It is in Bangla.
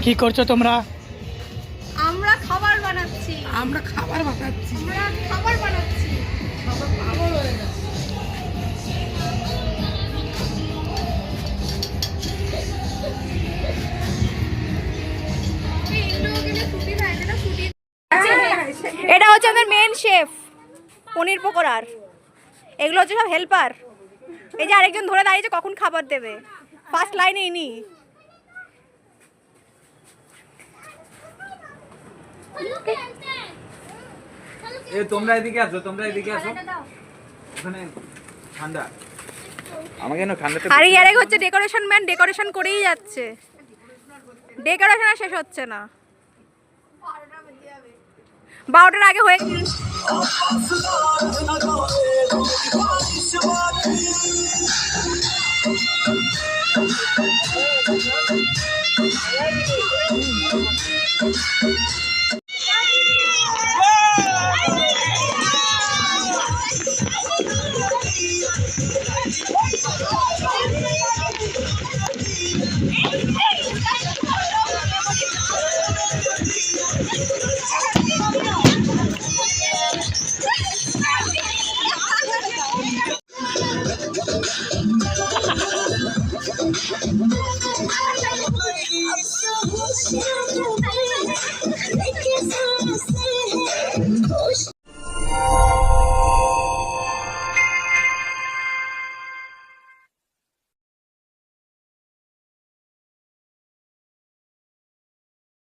কি করছো তোমরা? আমরা খাবার বানাচ্ছি। আমরা খাবার বানাচ্ছি। পাগল হয়ে গেছে। এটা হচ্ছে আমাদের মেন শেফ পনির পকোড়ার। এগুলো হচ্ছে সব হেল্পার। এই যে আরেকজন ধরে দাঁড়িয়েছে কখন খাবার দেবে, ফার্স্ট লাইনে ইনি। তোমরা এদিকে আসো, ওখানে ঠান্ডা। আমাকে কেন ঠান্ডাতে? আর ইয়ারেক হচ্ছে ডেকোরেশন ম্যান, ডেকোরেশন করেই যাচ্ছে। ডেকোরেশন আর শেষ হচ্ছে না। 12টার আগে হয়ে